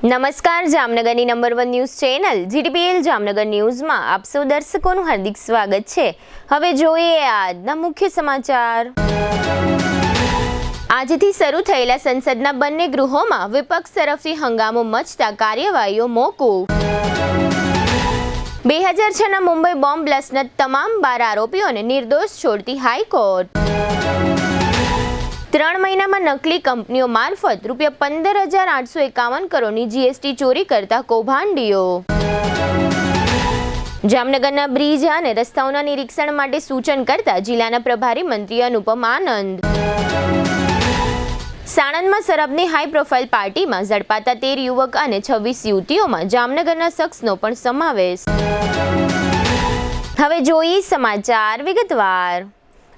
નમસ્કાર, જામનગરની number 1 news channel GTPL Jamnagar ન્યૂઝમાં આપ સૌ દર્શકોનું હાર્દિક સ્વાગત છે। હવે જોઈએ આજના મુખ્ય સમાચાર। આજથી શરૂ થયેલા સંસદના બંને ગૃહોમાં વિપક્ષ તરફથી હંગામો મચતા કાર્યવાહીઓ મોકૂફ। 2006ના મુંબઈ બોમ્બ બ્લાસ્ટના તમામ 12 આરોપીઓને નિર્દોષ છોડતી હાઈકોર્ટ। 3 મહિનામાં નકલી કંપનીઓ મારફત ₹15,851 કરોડની GST ચોરી કરતા કૌભાંડીઓ। જામનગરના બ્રિજ અને રસ્તાઓના નિરીક્ષણ માટે સૂચન કરતા જિલ્લાના પ્રભારી મંત્રી અનુપમ આનંદ। સાણંદમાં શરાબની હાઈ પ્રોફાઇલ પાર્ટીમાં ઝડપાતા 13 યુવક અને 26 યુવતીઓમાં જામનગરના શખ્સનો પણ સમાવેશ। હવે જોઈએ સમાચાર વિગતવાર।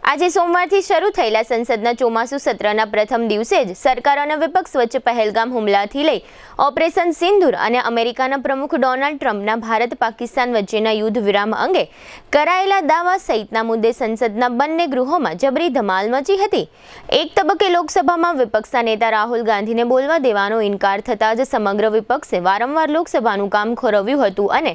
આજે સોમવારથી શરૂ થયેલા સંસદના ચોમાસુ સત્રના પ્રથમ દિવસે જ સરકાર અને વિપક્ષ વચ્ચે પહેલગામ હુમલાથી લઈ ઓપરેશન સિંદૂર અને અમેરિકાના પ્રમુખ ડોનાલ્ડ ટ્રમ્પના ભારત પાકિસ્તાન વચ્ચેના યુદ્ધ વિરામ અંગે કરાયેલા દાવા સહિતના મુદ્દે સંસદના બંને ગૃહોમાં જબરી ધમાલ મચી હતી। એક તબક્કે લોકસભામાં વિપક્ષના નેતા રાહુલ ગાંધીને બોલવા દેવાનો ઇનકાર થતાં જ સમગ્ર વિપક્ષે વારંવાર લોકસભાનું કામ ખોરવ્યું હતું અને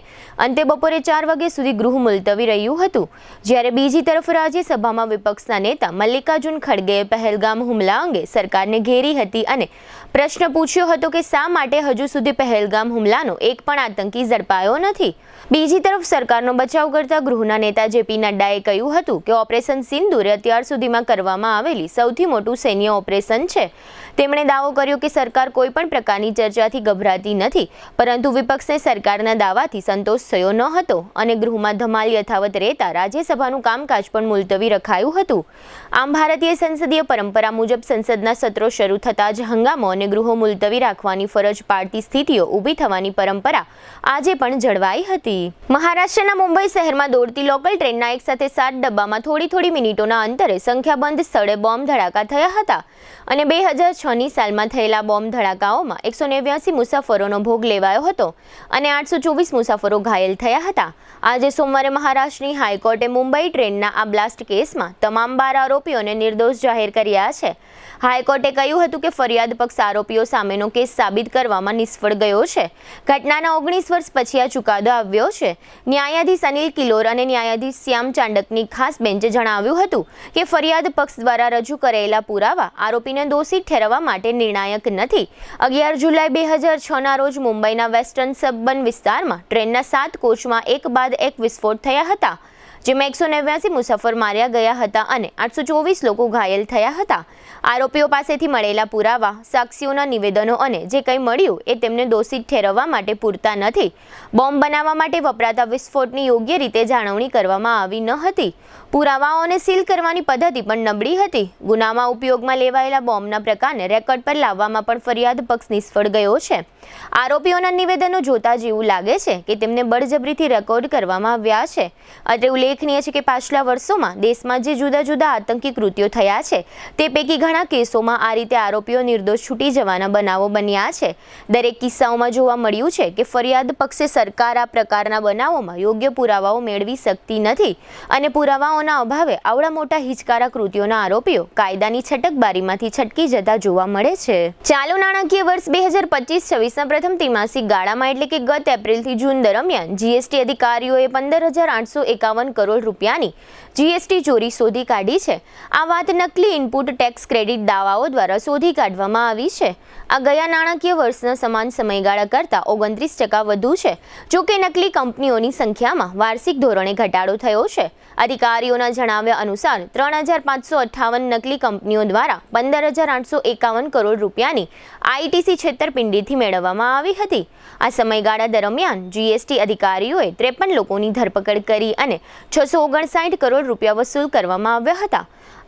અંતે બપોરે 4 વાગ્યા સુધી ગૃહ મુલતવી રહ્યું હતું। જ્યારે બીજી તરફ રાજ્યસભામાં વિપક્ષના નેતા મલ્લિકાર્જુન ખડગેએ પહેલગામ હુમલા અંગે સરકારને ઘેરી હતી અને પ્રશ્ન પૂછ્યો હતો કે શા માટે હજુ સુધી પહેલગામ હુમલાનો એક પણ આતંકી ઝડપાયો નથી। બીજી તરફ સરકારનો બચાવ કરતા ગૃહના નેતા જેપી નડ્ડાએ કહ્યું હતું કે ઓપરેશન સિંદૂર અત્યાર સુધીમાં કરવામાં આવેલી સૌથી મોટું સૈન્ય ઓપરેશન છે। તેમણે દાવો કર્યો કે સરકાર કોઈ પણ પ્રકારની ચર્ચાથી ગભરાતી નથી, પરંતુ વિપક્ષને સરકારના દાવાથી સંતોષ થયો ન હતો અને ગૃહમાં ધમાલ યથાવત રહેતા રાજ્યસભાનું કામકાજ પણ મુલતવી રખાયું હતું। આમ ભારતીય સંસદીય પરંપરા મુજબ સંસદના સત્રો શરૂ થતાં જ હંગામો અને ગૃહો મુલતવી રાખવાની ફરજ પાડતી સ્થિતિઓ ઊભી થવાની પરંપરા આજે પણ જળવાઈ હતી। મહારાષ્ટ્રના મુંબઈ શહેરમાં દોડતી લોકલ ટ્રેનના એક સાથે 7 ડબ્બામાં થોડી મિનિટોના અંતરે સંખ્યાબંધ સ્થળે બોમ્બ ધડાકા થયા હતા અને 2006ની સાલમાં થયેલા બોમ્બ ધડાકાઓમાં 189 મુસાફરોનો ભોગ લેવાયો હતો અને 824 મુસાફરો ઘાયલ થયા હતા। આજે સોમવારે મહારાષ્ટ્રની હાઈકોર્ટે મુંબઈ ટ્રેનના આ બ્લાસ્ટ કેસમાં તમામ 12 આરોપીઓને નિર્દોષ જાહેર કર્યા છે। હાઈકોર્ટે કહ્યું હતું કે ફરિયાદ પક્ષ આરોપીઓ સામેનો કેસ સાબિત કરવામાં નિષ્ફળ ગયો છે। ઘટનાના 19 વર્ષ પછી આ ચુકાદો આવ્યો છે। ન્યાયાધીશ અનિલ કિલોર અને ન્યાયાધીશ શ્યામ ચાંડકની ખાસ બેન્ચે જણાવ્યું હતું કે ફરિયાદ પક્ષ દ્વારા રજૂ કરેલા પુરાવા આરોપીને દોષિત ઠેરવવા માટે નિર્ણાયક નથી। 11 જુલાઈ 2006ના રોજ મુંબઈના વેસ્ટર્ન સબર્બન વિસ્તારમાં ટ્રેનના 7 કોચમાં એક બાદ એક વિસ્ફોટ થયા હતા, જેમાં 189 મુસાફર માર્યા ગયા હતા અને 824 લોકો ઘાયલ થયા હતા। આરોપીઓ પાસેથી મળેલા પુરાવા, સાક્ષીઓના નિવેદનો અને જે કંઈ મળ્યું એ તેમને દોષિત ઠેરવવા માટે પૂરતા નથી। બોમ્બ બનાવવા માટે વપરાતા વિસ્ફોટની યોગ્ય રીતે જાળવણી કરવામાં આવી ન હતી। પુરાવાઓને સીલ કરવાની પદ્ધતિ પણ નબળી હતી। ગુનામાં ઉપયોગમાં લેવાયેલા બોમ્બના પ્રકારને રેકોર્ડ પર લાવવામાં પણ ફરિયાદ પક્ષ નિષ્ફળ ગયો છે। આરોપીઓના નિવેદનો જોતા જેવું લાગે છે કે તેમને બળજબરીથી રેકોર્ડ કરવામાં આવ્યા છે। અત્રે ઉલ્લેખનીય છે કે પાછલા વર્ષોમાં દેશમાં જે જુદા જુદા આતંકી કૃત્યો થયા છે તે પૈકી ઘણા કેસોમાં આ રીતે આરોપીઓ નિર્દોષ છૂટી જવાના બનાવો બન્યા છે। દરેક કિસ્સાઓમાં જોવા મળ્યું છે કે ફરિયાદ પક્ષે સરકાર આ પ્રકારના બનાવોમાં યોગ્ય પુરાવાઓ મેળવી શકતી નથી અને પુરાવાઓના અભાવે આવડા મોટા હિચકારા કૃત્યોના આરોપીઓ કાયદાની છટકબારીમાંથી છટકી જતા જોવા મળે છે। ચાલુ નાણાકીય વર્ષ 2025-26ના પ્રથમ ત્રિમાસિક ગાળામાં એટલે કે ગત એપ્રિલથી જૂન દરમિયાન GST અધિકારીઓએ 15,851 કરોડ રૂપિયાની GST ચોરી શોધી કાઢી છે। આ વાત નકલી ઇનપુટ ટેક્સ ક્રેડિટ દાવાઓ દ્વારા શોધી કાઢવામાં આવી છે। આ ગયા નાણાકીય વર્ષના સમાન સમયગાળા કરતાં 29% વધુ છે। જો કે નકલી કંપનીઓની સંખ્યામાં વાર્ષિક ધોરણે ઘટાડો થયો છે। અધિકારીઓના જણાવ્યા અનુસાર 3,558 નકલી કંપનીઓ દ્વારા 15,851 કરોડ રૂપિયાની ITC છેતરપિંડીથી મેળવવામાં આવી હતી। આ સમયગાળા દરમિયાન GST અધિકારીઓએ 53 લોકોની ધરપકડ કરી અને 659 કરોડ રૂપિયા વસૂલ કરવામાં આવ્યા હતા।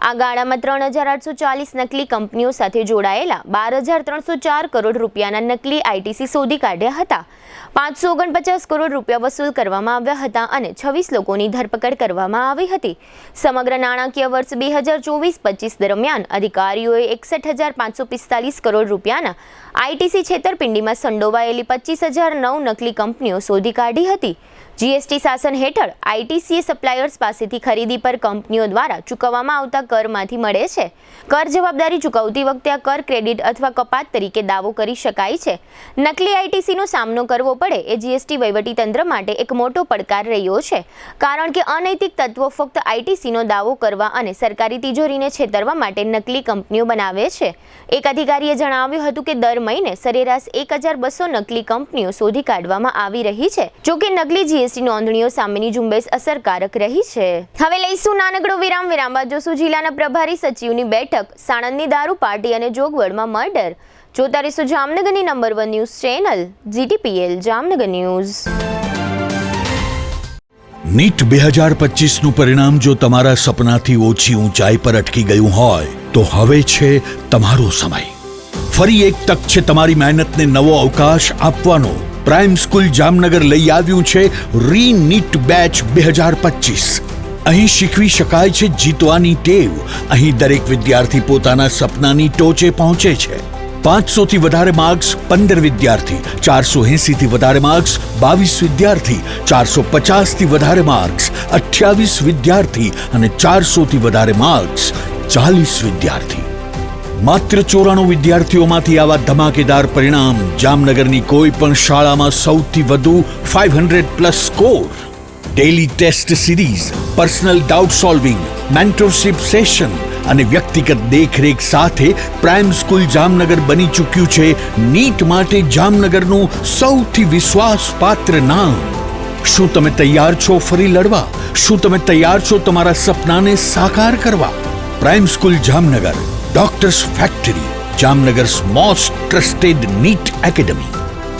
આ ગાળામાં 3,840 નકલી કંપનીઓ સાથે જોડાયેલા 12,304 કરોડ રૂપિયાના નકલી ITC શોધી કાઢ્યા હતા। 549 કરોડ રૂપિયા વસૂલ કરવામાં આવ્યા હતા અને 26 લોકોની ધરપકડ કરવામાં આવી હતી। સમગ્ર નાણાકીય વર્ષ 2024-25 દરમિયાન અધિકારીઓએ 61,545 કરોડ રૂપિયાના ITC છેતરપિંડીમાં સંડોવાયેલી 25,009 નકલી કંપનીઓ શોધી કાઢી હતી। જીએસટી શાસન હેઠળ આઈટીસીએ સપ્લાયર્સ પાસેથી ખરીદી પર કંપનીઓ દ્વારા ચૂકવવામાં આવતા કરમાંથી મળે છે. કર જવાબદારી ચૂકવતી વખતે આ કર ક્રેડિટ અથવા કપાત તરીકે દાવો કરી શકાય છે. નકલી આઈટીસીનો સામનો કરવો પડે એ જીએસટી વહીવટીતંત્ર માટે એક મોટો પડકાર રહ્યો છે, કારણ કે અનૈતિક તત્વો ફક્ત આઈટીસીનો દાવો કરવા અને સરકારી તિજોરીને છેતરવા માટે નકલી કંપનીઓ બનાવે છે. એક અધિકારીએ જણાવ્યું હતું કે દર મહિને સરેરાશ 1200 નકલી કંપનીઓ શોધી કાઢવામાં આવી રહી છે. જોકે નકલી જીએસટી નોંધણીઓ સામેની ઝુંબેશ અસરકારક રહી છે. હવે લઈશું નાનકડો વિરામ બાદ જોશું જિલ્લાના પ્રભારી સચિવની બેઠક, સાણંદની દારૂ પાર્ટી અને જોગવડમાં મર્ડર. જોતા રહીશું જામનગરની number 1 news channel GTPL Jamnagar news. NEET 2025નું પરિણામ જો તમારા સપનાથી ઓછી ઊંચાઈ પર અટકી ગયું હોય તો હવે છે તમારો સમય. ફરી એક તક છે તમારી મહેનતને નવો અવકાશ આપવાનો. પ્રાઇમ સ્કૂલ જામનગર લઈ આવ્યું છે રી-નીટ બેચ 2025. અહીં શીખવી શકાય છે જીતવાની ટેવ. અહીં દરેક વિદ્યાર્થી પોતાના સપનાની ટોચે પહોંચે છે. 500 થી વધારે માર્ક્સ 15 વિદ્યાર્થી, 480 થી વધારે માર્ક્સ 22 વિદ્યાર્થી, 450 થી વધારે માર્ક્સ 28 વિદ્યાર્થી અને 400 થી વધારે માર્ક્સ 40 વિદ્યાર્થી. માત્ર 94 વિદ્યાર્થીઓમાંથી આવા ધમાકેદાર પરિણામ. જામનગરની કોઈ પણ શાળામાં સૌથી વધુ 500+ score. Daily test series, personal doubt solving, mentorship session અને વ્યક્તિગત દેખરેખ સાથે પ્રાઇમ સ્કૂલ જામનગર બની ચૂક્યું છે નીટ માટે જામનગરનું સૌથી વિશ્વાસપાત્ર નામ. શું તમે તૈયાર છો ફરી લડવા? શું તમે તૈયાર છો તમારા સપનાને સાકાર કરવા? Prime school Jamnagar, doctors factory, Jamnagar's most trusted NEET academy.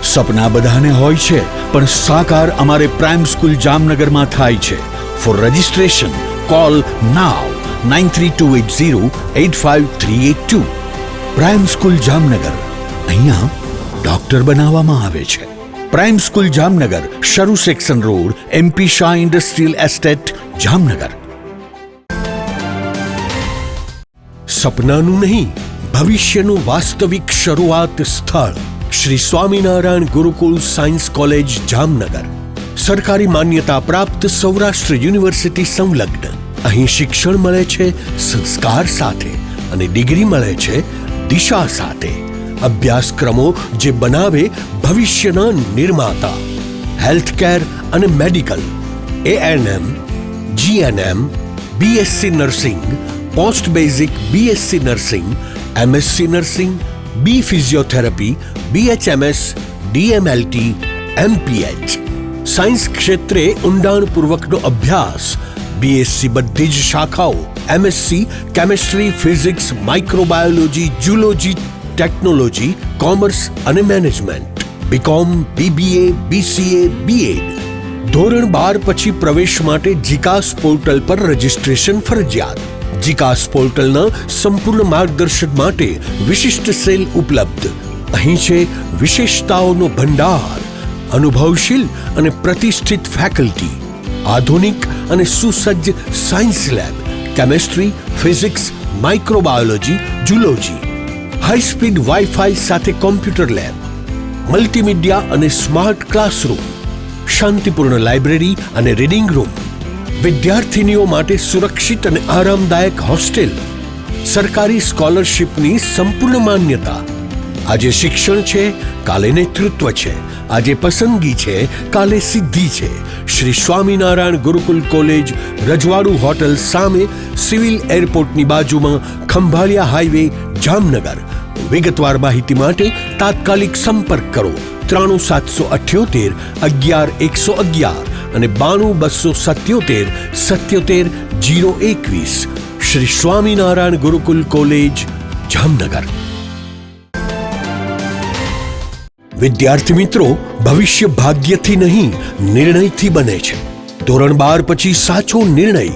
સપના બધાને હોય છે, પણ સાકાર અમારે પ્રાઇમ સ્કૂલ જામનગરમાં થાય છે. For registration call now 9328085382. Prime school Jamnagar, અહીંયા ડોક્ટર બનાવવામાં આવે છે. Prime school Jamnagar, Saru section road, MP Shah industrial estate, Jamnagar. સપનાનું નહીં, ભવિષ્યનું વાસ્તવિક શરૂઆત સ્થળ શ્રી સ્વામિનારાયણ ગુરુકુળ સાયન્સ કોલેજ જામનગર. સરકારી માન્યતા પ્રાપ્ત સૌરાષ્ટ્ર યુનિવર્સિટી સંલગ્ન. અહીં શિક્ષણ મળે છે સંસ્કાર સાથે અને ડિગ્રી મળે છે દિશા સાથે. અભ્યાસક્રમો જે બનાવે ભવિષ્યના નિર્માતા. હેલ્થકેર અને medical, ANM, GNM, BSc nursing, post basic BSc nursing, MSc nursing, B physiotherapy, BHMS, DMLT, MPH. Science ક્ષેત્રે ઊંડાણપૂર્વકનો અભ્યાસ. BSc બધી જ શાખાઓ, MSc chemistry, physics, microbiology, zoology, technology, commerce અને management. BCom, BBA, BCA, BEd. ધોરણ 12 પછી પ્રવેશ માટે જીકાસ પોર્ટલ પર રજિસ્ટ્રેશન ફરજિયાત. જીકાસ પોર્ટલના સંપૂર્ણ માર્ગદર્શન માટે વિશિષ્ટ સેલ ઉપલબ્ધ. અહીં છે વિશેષતાઓનો ભંડાર. અનુભવશીલ અને પ્રતિષ્ઠિત ફેકલ્ટી, આધુનિક અને સુસજ્જ science lab, chemistry, physics, microbiology, zoology, high speed wifi સાથે કોમ્પ્યુટર લેબ, મલ્ટીમીડિયા અને સ્માર્ટ ક્લાસરૂમ, શાંતિપૂર્ણ લાઇબ્રેરી અને રીડિંગ રૂમ, વિદ્યાર્થીનીઓ માટે સુરક્ષિત અને આરામદાયક હોસ્ટેલ, સરકારી સ્કોલરશિપની સંપૂર્ણ માન્યતા. આજે શિક્ષણ છે, કાલે નેતૃત્વ છે. આજે પસંદગી છે, કાલે સિદ્ધિ છે. શ્રી સ્વામિનારાયણ ગુરુકુલ કોલેજ, રજવાડુ હોટલ સામે, સિવિલ એરપોર્ટની બાજુમાં, ખંભાળિયા હાઈવે, જામનગર. વિગતવાર માહિતી માટે તાત્કાલિક સંપર્ક કરો 93778 11111 અને 92277 77 021. શ્રી સ્વામિનારાયણ ગુરુકુલ કોલેજ, જામનગર. વિદ્યાર્થી મિત્રો, ભવિષ્ય ભાગ્યથી નહીં, નિર્ણયથી બને છે. ધોરણ 12 પછી સાચો નિર્ણય.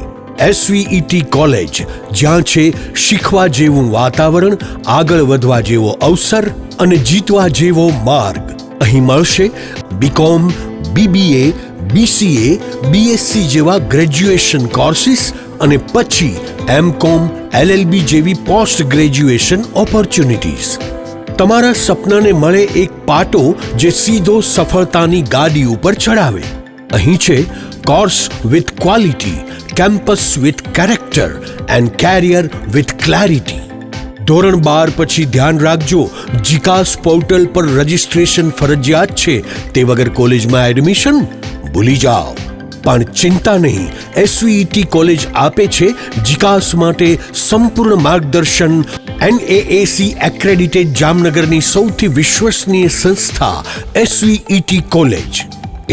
SVET કોલેજ, જ્યાં છે શીખવા જેવું વાતાવરણ, આગળ વધવા જેવો અવસર અને જીતવા જેવો માર્ગ. અહીં મળશે BCom, BBA, BCA, BSc જેવા ગ્રેજ્યુએશન કોર્સિસ અને પછી MCom, LLB જેવી પોસ્ટ ગ્રેજ્યુએશન ઓપોર્ચ્યુનિટીઝ. તમારા સપનાને મળે એક પાટો જે સીધો સફળતાની ગાડી ઉપર ચડાવે. અહીં છે course with quality, campus with character and carrier with clarity. ધોરણ 12 પછી ધ્યાન રાખજો, જીકાસ પોર્ટલ પર રજિસ્ટ્રેશન ફરજિયાત છે. તે વગર કોલેજમાં એડમિશન ભૂલી જાઓ. પણ ચિંતા નહીં, એસવીઈટી કોલેજ આપે છે જીકાસ માટે સંપૂર્ણ માર્ગદર્શન. NAAC એક્રેડિટેડ જામનગરની સૌથી વિશ્વસનીય સંસ્થા એસવીઈટી કોલેજ.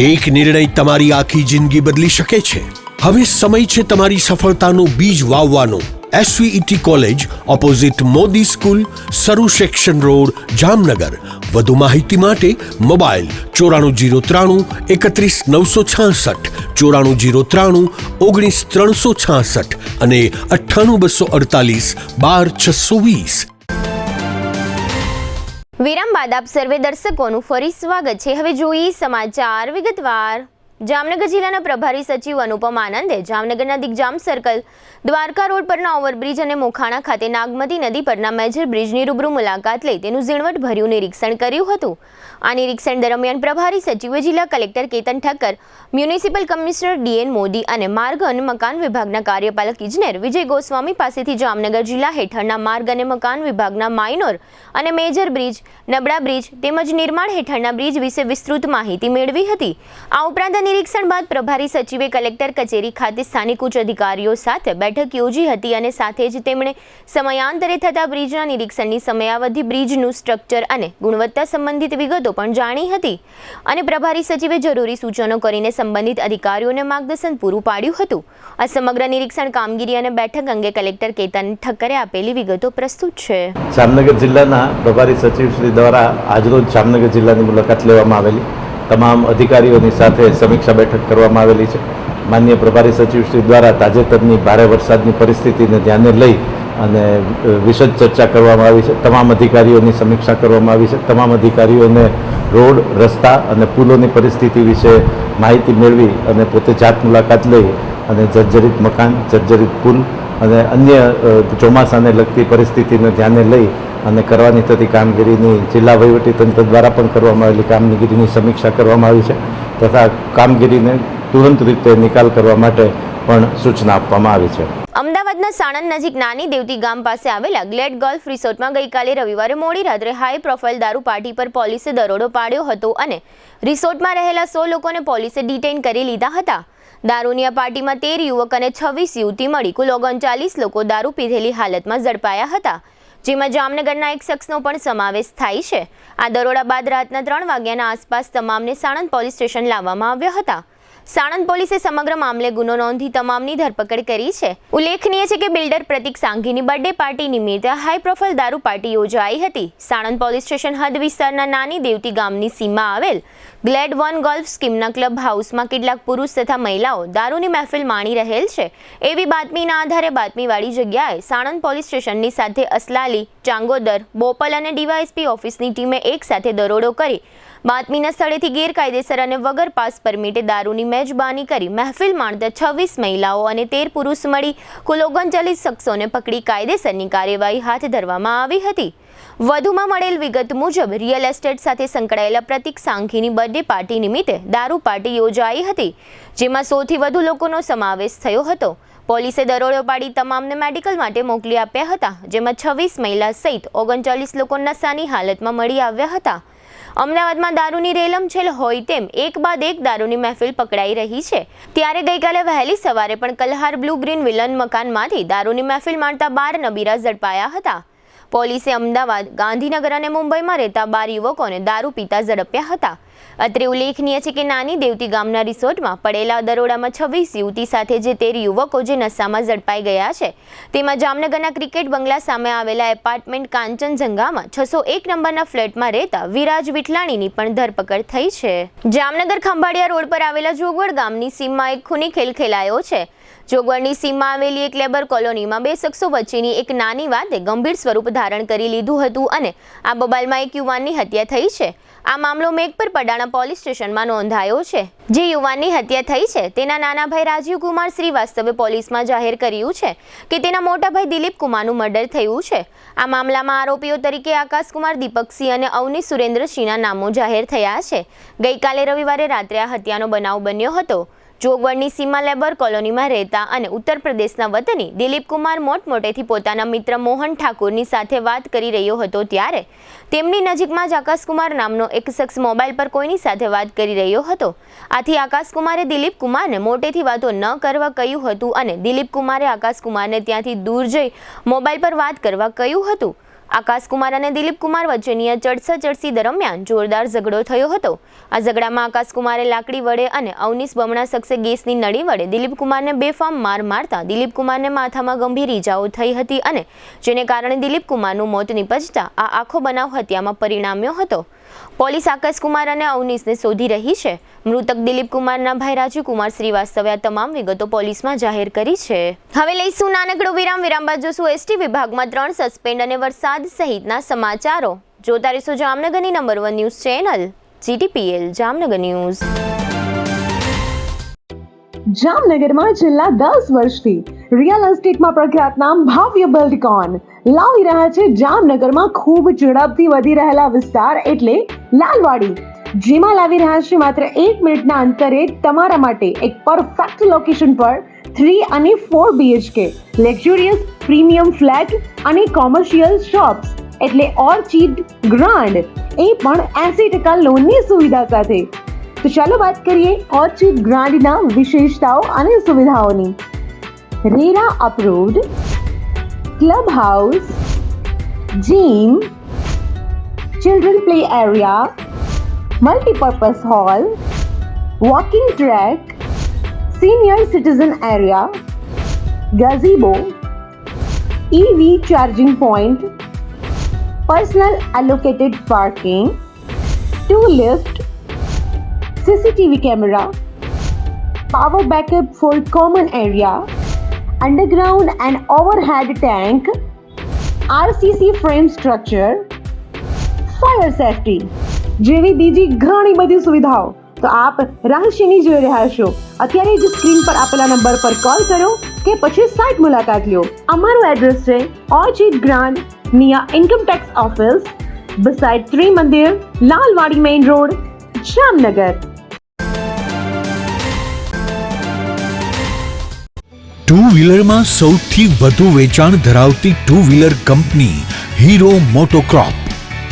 એક નિર્ણય તમારી આખી જિંદગી બદલી શકે છે. હવે સમય છે તમારી સફળતાનું બીજ વાવવાનો. SVET college, opposite Modi school, Saru section road, Jamnagar. વધુ માહિતી માટે મોબાઈલ 9403 31966, 9403 19366 અને 98248 12620. વિરામ બાદ આપ સર્વે દર્શકોનું ફરી સ્વાગત છે. હવે જોઈએ સમાચાર વિગતવાર. જામનગર જિલ્લાના પ્રભારી સચિવ અનુપમ આનંદે જામનગરના દિગ્જામ સર્કલ, દ્વારકા રોડ પરના ઓવરબ્રિજ અને મોખાણા ખાતે નાગમતી નદી પરના મેજર બ્રિજની રૂબરૂ મુલાકાત લઈ તેનું ઝીણવટભર્યું નિરીક્ષણ કર્યું હતું. આ નિરીક્ષણ દરમિયાન પ્રભારી સચિવે જિલ્લા collector Ketan Thakkar, municipal commissioner DN Modi અને માર્ગ અને મકાન વિભાગના કાર્યપાલક ઇજનેર વિજય ગોસ્વામી પાસેથી જામનગર જિલ્લા હેઠળના માર્ગ અને મકાન વિભાગના માઇનોર અને મેજર બ્રિજ, નબળા બ્રિજ તેમજ નિર્માણ હેઠળના બ્રિજ વિશે વિસ્તૃત માહિતી મેળવી હતી. આ ઉપરાંત નિરીક્ષણ બાદ પ્રભારી સચિવે કલેક્ટર કચેરી ખાતે સ્થાનિક ઉચ્ચ અધિકારીઓ સાથે બેઠક યોજી હતી અને સાથે જ તેમણે સમયાંતરે થતા બ્રિજના નિરીક્ષણની સમયાવધિ, બ્રિજનું સ્ટ્રક્ચર અને ગુણવત્તા સંબંધિત વિગતો પણ જાણી હતી અને પ્રભારી સચિવે જરૂરી સૂચનો કરીને સંબંધિત અધિકારીઓને માર્ગદર્શન પૂરું પાડ્યું હતું. આ સમગ્ર નિરીક્ષણ કામગીરી અને બેઠક અંગે કલેક્ટર કેતન ઠક્કરે આપેલી વિગતો પ્રસ્તુત છે. જામનગર જિલ્લાના પ્રભારી સચિવ શ્રી દ્વારા આજરોજ જામનગર જિલ્લાની મુલાકાત લેવામાં આવેલી. તમામ અધિકારીઓની સાથે સમીક્ષા બેઠક કરવામાં આવેલી છે. માનનીય પ્રભારી સચિવ શ્રી દ્વારા તાજેતરની ભારે વરસાદની પરિસ્થિતિને ધ્યાને લઈ અને વિશદ ચર્ચા કરવામાં આવી છે. તમામ અધિકારીઓની સમીક્ષા કરવામાં આવી છે. તમામ અધિકારીઓને રોડ, રસ્તા અને પુલોની પરિસ્થિતિ વિશે માહિતી મેળવી અને પોતે જાત મુલાકાત લઈ અને જર્જરિત મકાન, જર્જરિત પુલ અને અન્ય ચોમાસાને લગતી પરિસ્થિતિને ધ્યાને લઈ અને કરવાની થતી કામગીરીની જિલ્લા વહીવટીતંત્ર દ્વારા પણ કરવામાં આવેલી કામગીરીની સમીક્ષા કરવામાં આવી છે તથા કામગીરીને તુરંત રીતે નિકાલ કરવા માટે પણ સૂચના આપવામાં આવી છે. અમદાવાદના સાણંદ નજીક નાની દેવતી ગામ પાસે આવેલા ગ્લેડ ગોલ્ફ રિસોર્ટમાં ગઈકાલે રવિવારે મોડી રાત્રે હાઈ પ્રોફાઇલ દારૂ પાર્ટી પર પોલીસે દરોડો પાડ્યો હતો અને રિસોર્ટમાં રહેલા 100 લોકોને પોલીસે ડિટેઇન કરી લીધા હતા. દારૂની આ પાર્ટીમાં 13 યુવક અને 26 યુવતી મળી કુલ 39 લોકો દારૂ પીધેલી હાલતમાં ઝડપાયા હતા, જેમાં જામનગરના એક શખ્સનો પણ સમાવેશ થાય છે. આ દરોડા બાદ રાતના 3 વાગ્યાના આસપાસ તમામને સાણંદ પોલીસ સ્ટેશન લાવવામાં આવ્યા હતા. સાણંદ પોલીસે સમગ્ર મામલે ગુનો નોંધી તમામની ધરપકડ કરી છે. ઉલ્લેખનીય છે કે બિલ્ડર પ્રતિક સાંઘીની બર્થડે પાર્ટી નિમિત્તે હાઈ પ્રોફાઇલ દારૂ પાર્ટી યોજાઈ હતી. સાણંદ પોલીસ સ્ટેશન હદ વિસ્તારના નાની દેવતી ગામની સીમમાં આવેલ ગ્લેડ 1 ગોલ્ફ સ્કીમના ક્લબ હાઉસમાં કેટલાક પુરુષ તથા મહિલાઓ દારૂની મહેફિલ માણી રહેલ છે એવી બાતમીના આધારે બાતમીવાળી જગ્યાએ સાણંદ પોલીસ સ્ટેશનની સાથે અસલાલી, ચાંગોદર, બોપલ અને ડીવાયએસપી ઓફિસની ટીમે એક સાથે દરોડો કરી બાતમીના સ્થળેથી ગેરકાયદેસર અને વગર પાસ પરમિટે દારૂની મેજબાની કરી મહેફિલ માણતા 26 મહિલાઓ અને 13 પુરુષ મળી કુલ 39 શખ્સોને પકડી કાયદેસરની કાર્યવાહી હાથ ધરવામાં આવી હતી. વધુમાં મળેલ વિગત મુજબ રિયલ એસ્ટેટ સાથે સંકળાયેલા પ્રતિક સાંઘીની બર્થડે પાર્ટી નિમિત્તે દારૂ પાર્ટી યોજાઈ હતી, જેમાં 100 થી વધુ લોકોનો સમાવેશ થયો હતો. પોલીસે દરોડો પાડી તમામને મેડિકલ માટે મોકલી આપ્યા હતા, જેમાં 26 મહિલા સહિત 39 લોકો નશાની હાલતમાં મળી આવ્યા હતા. અમદાવાદમાં દારૂની રેલમછેલ હોય તેમ એક બાદ એક દારૂની મહેફિલ પકડાઈ રહી છે. ત્યારે ગઈકાલે વહેલી સવારે પણ કલ્હાર બ્લુ ગ્રીન વિલન મકાનમાંથી દારૂની મહેફિલ માણતા 12 નબીરા ઝડપાયા હતા. પોલીસે અમદાવાદ, ગાંધીનગર અને મુંબઈમાં રહેતા 12 યુવકોને દારૂ પીતા ઝડપ્યા હતા. અત્રે ઉલ્લેખનીય છે કે નાની દેવતી ગામના રિસોર્ટમાં પડેલા દરોડામાં 26 યુવતી સાથે જે 13 યુવકો જે નશામાં ઝડપાઈ ગયા છે, તેમાં જામનગરના ક્રિકેટ બંગલા સામે આવેલા એપાર્ટમેન્ટ કાંચનજંગામાં 601 નંબરના ફ્લેટમાં રહેતા વિરાજ વિઠલાણીની પણ ધરપકડ થઈ છે. જામનગર ખંભાળિયા રોડ પર આવેલા જોગવડ ગામની સીમમાં એક ખૂની ખેલ ખેલાયો છે. જોગવડની સીમમાં આવેલી એક લેબર કોલોનીમાં 2 શખ્સો વચ્ચેની એક નાની વાતે ગંભીર સ્વરૂપ ધારણ કરી લીધું હતું અને આ બબાલમાં એક યુવાનની હત્યા થઈ છે. આ મામલો મેઘપર પડાણા પોલીસ સ્ટેશનમાં નોંધાયો છે. જે યુવાનની હત્યા થઈ છે તેના નાના ભાઈ રાજીવ કુમાર શ્રીવાસ્તવે પોલીસમાં જાહેર કર્યું છે કે તેના મોટા ભાઈ દિલીપ કુમારનું મર્ડર થયું છે. આ મામલામાં આરોપીઓ તરીકે આકાશ કુમાર દીપકસિંહ અને અવનીશ સુરેન્દ્રસિંહના નામો જાહેર થયા છે. ગઈકાલે રવિવારે રાત્રે આ હત્યાનો બનાવ બન્યો હતો. જોગવડની સીમા લેબર કોલોનીમાં રહેતા અને ઉત્તર પ્રદેશના વતની દિલીપ કુમાર મોટમોટેથી પોતાના મિત્ર મોહન ઠાકોરની સાથે વાત કરી રહ્યો હતો ત્યારે તેમની નજીકમાં જ આકાશ કુમાર નામનો એક શખ્સ મોબાઈલ પર કોઈની સાથે વાત કરી રહ્યો હતો. આથી આકાશ કુમારે દિલીપ કુમારને મોટેથી વાતો ન કરવા કહ્યું હતું અને દિલીપ કુમારે આકાશ કુમારને ત્યાંથી દૂર જઈ મોબાઈલ પર વાત કરવા કહ્યું હતું. આકાશ કુમાર અને દિલીપ કુમાર વચ્ચેની ચડસા-ચડસી દરમિયાન જોરદાર ઝઘડો થયો હતો. આ ઝઘડામાં આકાશ કુમારે લાકડી વડે અને અવનીશ બમણા શખ્સે ગેસની નળી વડે દિલીપ કુમારને બેફામ માર મારતા દિલીપ કુમારને માથામાં ગંભીર ઈજાઓ થઈ હતી અને જેને કારણે દિલીપ કુમારનું મોત નીપજતા આ આખો બનાવ હત્યામાં પરિણમ્યો હતો. પોલીસ આકાશ કુમાર અને અવનીશને શોધી રહી છે. મૃતક દિલીપ કુમારના ભાઈ રાજીવ કુમાર શ્રીવાસ્તવે આ તમામ વિગતો પોલીસમાં જાહેર કરી છે. હવે લઈશું નાનકડો વિરામ. વિરામ બાદ જોશું એસટી વિભાગમાં 3 સસ્પેન્ડ અને વરસાદ સહિતના સમાચારો. જોતા રહેશો જામનગરની number 1 news channel GTPL Jamnagar news. જામનગરમાં છેલ્લા 10 વર્ષથી રિયલ એસ્ટેટમાં પ્રખ્યાત નામ ભાવ્ય બિલ્ડકોન લાવી રહ્યા છે જામનગરમાં ખૂબ ઝડપથી વધી રહેલા વિસ્તાર એટલે લાલવાડી, જેમાં લાવી રહ્યા છે માત્ર 1 મિનિટના અંતરે તમારા માટે એક પરફેક્ટ લોકેશન પર 3 અને 4 BHK લક્ઝુરિયસ પ્રીમિયમ ફ્લેટ અને કોમર્શિયલ શોપ્સ એટલે ઓર્ચિડ ગ્રાન્ડ, એ પણ 80% લોનની સુવિધા સાથે. તો ચાલો વાત કરીએ ઓર્ચિડ ગ્રાન્ડના વિશેષતાઓ અને સુવિધાઓની. RERA approved, club house, gym, children play area, multipurpose hall, walking track, senior citizen area, gazebo, EV charging point, personal allocated parking, 2 lift, CCTV camera, power backup for common area, underground and overhead tank, RCC frame structure, fire safety જેવી બીજી ઘણી બધી સુવિધાઓ તો આપ રહસ્યની જોઈ રહ્યા છો. અત્યારે જ સ્ક્રીન પર આપેલા નંબર પર કોલ કરો કે પછી સાઇટ મુલાકાત લો. અમારું એડ્રેસ છે Orchid Grand near income tax office beside Trimandir, Lalwadi main road, Jamnagar. Two વ્હીલરમાં સૌથી વધુ વેચાણ ધરાવતી two wheeler company Hero MotoCorp.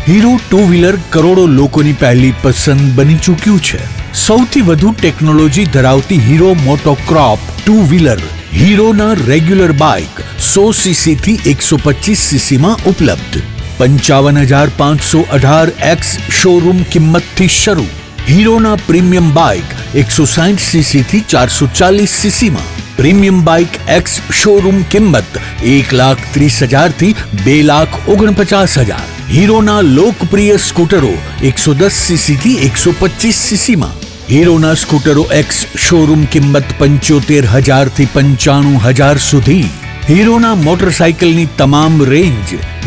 Hero two wheeler કરોડો લોકોની પહેલી પસંદ બની ચૂક્યું છે. સૌથી વધુ ટેકનોલોજી ધરાવતી હીરો મોટોક્રોપ ટુ વ્હીલર હીરોના રેગ્યુલર બાઇક 100cc થી 125cc માં ઉપલબ્ધ. 55,518 શોરૂમ કિંમતથી શરૂ. હીરોના પ્રીમિયમ બાઇક 160cc થી 440cc માં. પ્રીમિયમ બાઇક એક્સ શોરૂમ કિંમત 1,30,000 થી 2,49,000. હીરોના લોકપ્રિય સ્કૂટરો 110cc થી 125cc માં. હીરોના સ્કૂટરો એક્સ શોરૂમ કિંમત 75,000 થી 95,000 સુધી. હીરોના મોટરસાઇકલની તમામ રેન્જ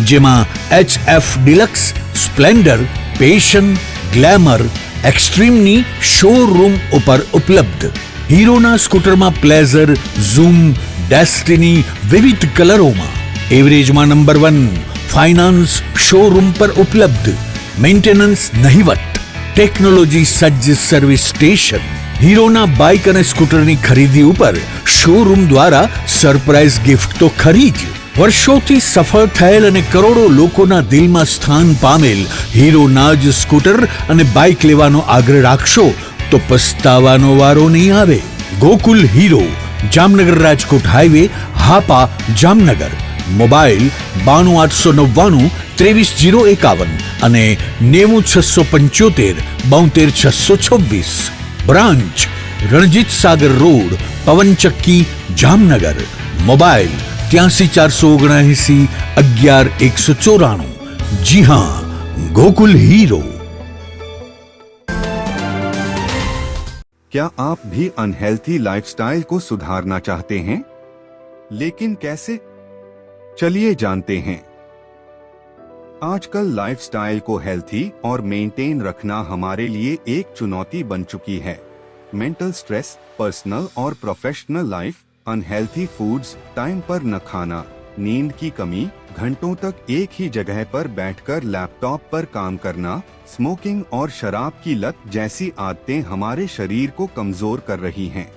જેમાં HF Deluxe, Splendor, Passion, Glamour, એક્સ્ટ્રીમની શોરૂમ ઉપર ઉપલબ્ધ. હીરોના સ્કૂટરમાં પ્લેઝર, ઝૂમ, ડેસ્ટિની વિવિધ કલરોમાં. એવરેજમાં નંબર 1. ફાઇનાન્સ શોરૂમ પર ઉપલબ્ધ. મેન્ટેનન્સ નહિવત. ટેકનોલોજી સજ્જ સર્વિસ સ્ટેશન. હીરોના બાઇક અને સ્કૂટરની ખરીદી ઉપર શોરૂમ દ્વારા સરપ્રાઇઝ ગિફ્ટ તો ખરી જ. વર્ષોથી સફળ થયેલ અને કરોડો લોકોના દિલમાં સ્થાન પામેલ હીરોના જ સ્કૂટર અને બાઇક લેવાનો આગ્રહ રાખશો તો પસ્તાવાનો વારો નહીં આવે. Gokul hero, Jamnagar Rajkot highway, Hapa, Jamnagar. Mobile 92,899 23,051 અને 90,675 72,626. Branch Ranjit Sagar road, પવનચક્કી, Jamnagar. Mobile 83,479 11,194. જી હા, गोकुल हीरो. क्या आप भी अनहेल्थी लाइफस्टाइल को सुधारना चाहते हैं? लेकिन कैसे? चलिए जानते हैं। आजकल लाइफस्टाइल को हेल्थी और मेंटेन रखना हमारे लिए एक चुनौती बन चुकी है। मेंटल स्ट्रेस, पर्सनल और professional life, unhealthy foods, time पर न खाना, नींद की कमी, घंटों तक एक ही जगह पर बैठकर लैपटॉप पर काम करना, स्मोकिंग और शराब की लत जैसी आदतें हमारे शरीर को कमजोर कर रही हैं।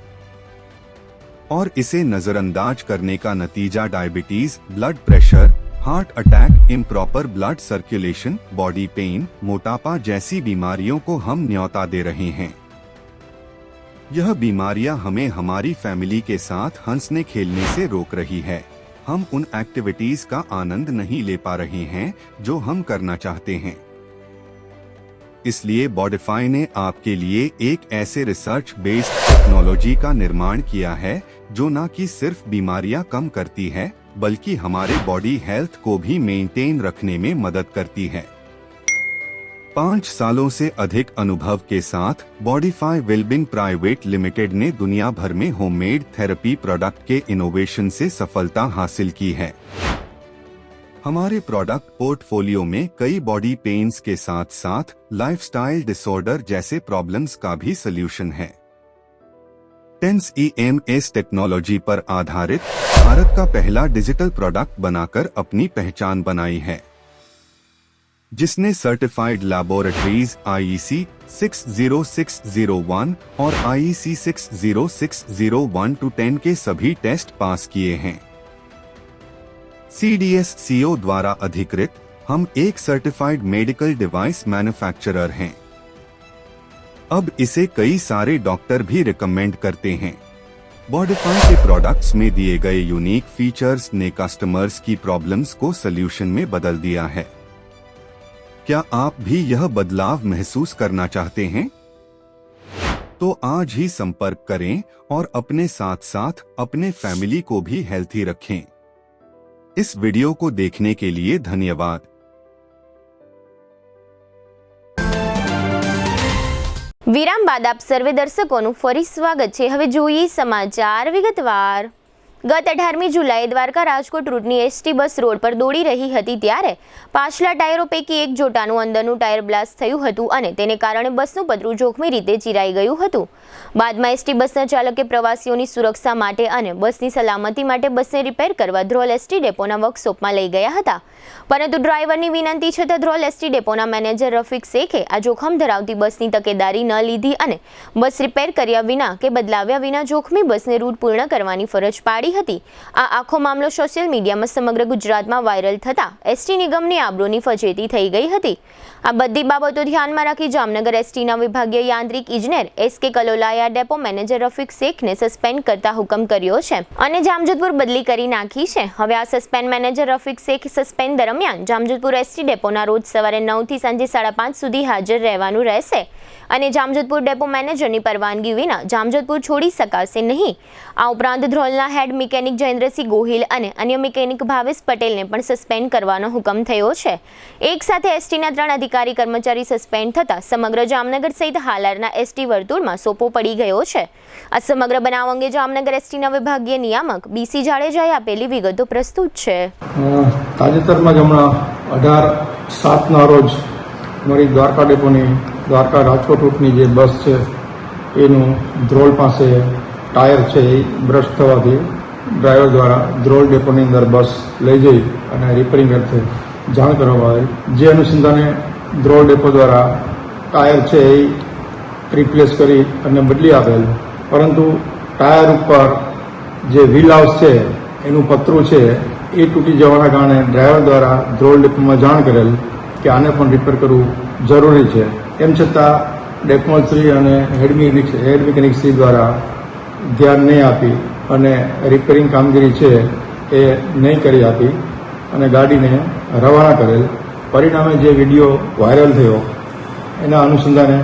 और इसे नजरअंदाज करने का नतीजा diabetes, blood pressure, heart attack, improper blood circulation, body pain, मोटापा जैसी बीमारियों को हम न्योता दे रहे हैं। यह बीमारियां हमें हमारी फैमिली के साथ हंसने खेलने से रोक रही है। हम उन एक्टिविटीज का आनंद नहीं ले पा रहे हैं जो हम करना चाहते हैं। इसलिए बॉडिफाई ने आपके लिए एक ऐसे रिसर्च बेस्ड टेक्नोलॉजी का निर्माण किया है जो न कि सिर्फ बीमारियां कम करती है बल्कि हमारे बॉडी हेल्थ को भी मेंटेन रखने में मदद करती है। 5 सालों से अधिक अनुभव के साथ बॉडिफाई वेलबींग प्राइवेट लिमिटेड ने दुनिया भर में होममेड थेरेपी प्रोडक्ट के इनोवेशन से सफलता हासिल की है। हमारे प्रोडक्ट पोर्टफोलियो में कई बॉडी पेन्स के साथ साथ लाइफस्टाइल डिसऑर्डर जैसे प्रॉब्लम्स का भी सलूशन है। टेंस EMS टेक्नोलॉजी पर आधारित भारत का पहला डिजिटल प्रोडक्ट बनाकर अपनी पहचान बनाई है, जिसने सर्टिफाइड लैबोरेटरीज IEC 60601 और IEC 60601-10 के सभी टेस्ट पास किए हैं। CDSCO द्वारा अधिकृत हम एक सर्टिफाइड मेडिकल डिवाइस मैन्युफैक्चरर हैं। अब इसे कई सारे डॉक्टर भी रिकमेंड करते हैं। बॉडिफाई के प्रोडक्ट्स में दिए गए यूनिक फीचर्स ने कस्टमर्स की प्रॉब्लम्स को सल्यूशन में बदल दिया है। क्या आप भी यह बदलाव महसूस करना चाहते हैं? तो आज ही संपर्क करें और अपने साथ साथ अपने फैमिली को भी हेल्थी रखें। इस वीडियो को देखने के लिए धन्यवाद। વિરામ બાદ આપ સર્વે દર્શકોનું ફરી સ્વાગત છે। હવે જોઈએ સમાચાર વિગતવાર। ગત 18મી જુલાઈએ દ્વારકા રાજકોટ રૂટની એસટી બસ રોડ પર દોડી રહી હતી ત્યારે પાછલા ટાયરો પૈકી એક જોટાનું અંદરનું ટાયર બ્લાસ્ટ થયું હતું અને તેને કારણે બસનું પતરું જોખમી રીતે ચીરાઈ ગયું હતું। બાદમાં એસટી બસના ચાલકે પ્રવાસીઓની સુરક્ષા માટે અને બસની સલામતી માટે બસને રિપેર કરવા ધ્રોલ એસટી ડેપોના વર્કશોપમાં લઈ ગયા હતા, પરંતુ ડ્રાઈવરની વિનંતી છતાં ધ્રોલ એસટી ડેપોના મેનેજર રફીક શેખે આ જોખમ ધરાવતી બસની તકેદારી ન લીધી અને બસ રિપેર કર્યા વિના કે બદલાવ્યા વિના જોખમી બસને રૂટ પૂર્ણ કરવાની ફરજ પાડી હતી। આ આખો મામલો સોશિયલ મીડિયામાં સમગ્ર ગુજરાતમાં વાયરલ થતા એસટી નિગમની આબરૂની ફજેતી થઈ ગઈ હતી। આ બધી બાબતો ધ્યાનમાં રાખી જામનગર એસટીના વિભાગીય યાંત્રિક ઇજનેર SK કલોલાએ આ ડેપો મેનેજર રફીક શેખને સસ્પેન્ડ કરતા હુકમ કર્યો છે અને જામજોધપુર બદલી કરી નાખી છે। હવે આ suspend manager Rafiq Sheikh suspend દરમિયાન જામજોધપુર એસટી ડેપોના રોજ સવારે 9 થી સાંજે 5:30 સુધી હાજર રહેવાનું રહેશે અને જામજોધપુર ડેપો મેનેજરની પરવાનગી વિના જામજોધપુર છોડી શકાશે નહીં। આ ઉપરાંત ધ્રોલના હેડ મિકેનિક જયેન્દ્રસિંહ ગોહિલ અને अन्य મિકેનિક ભાવેશ પટેલને પણ સસ્પેન્ડ કરવાનો હુકમ થયો છે। એક સાથે એસટીના 3 અધિકારી કર્મચારી સસ્પેન્ડ થતા સમગ્ર જામનગર સહિત હાલારના એસટી વર્તુળમાં સોપો પડી ગયો છે। આ સમગ્ર બનાવ અંગે જામનગર એસટીના વિભાગીય નિયામક BC જાડેજાએ આપેલી વિગતો પ્રસ્તુત છે। તાજેતરમાં જ હમણાં 18/7ના રોજ મારી દ્વારકા ડેપોની દ્વારકા રાજકોટ રૂટની જે બસ છે એનું ધ્રોલ પાસે ટાયર છે એ બ્રશ થવાથી ડ્રાઈવર દ્વારા ધ્રોલ ડેપોની અંદર બસ લઈ જઈ અને રિપેરિંગ અર્થે જાણ કરવામાં આવી, જે અનુસંધાને ધ્રોલ ડેપો દ્વારા ટાયર છે એ રિપ્લેસ કરી અને બદલી આપેલ, પરંતુ ટાયર ઉપર જે વ્હીલ હાઉસ છે એનું પતરું છે એ તૂટી જવાના કારણે ડ્રાઈવર દ્વારા ધ્રોલ ડેપોમાં જાણ કરેલ કે આને પણ રિપેર કરવું જરૂરી છે। એમ છતાં ડેપોશ્રી અને હેડ મિકેનિકશ્રી દ્વારા ધ્યાન નહીં આપી અને રિપેરિંગ કામગીરી છે એ નહીં કરી આપી અને ગાડીને રવાના કરેલ। પરિણામે જે વિડીયો વાયરલ થયો એના અનુસંધાને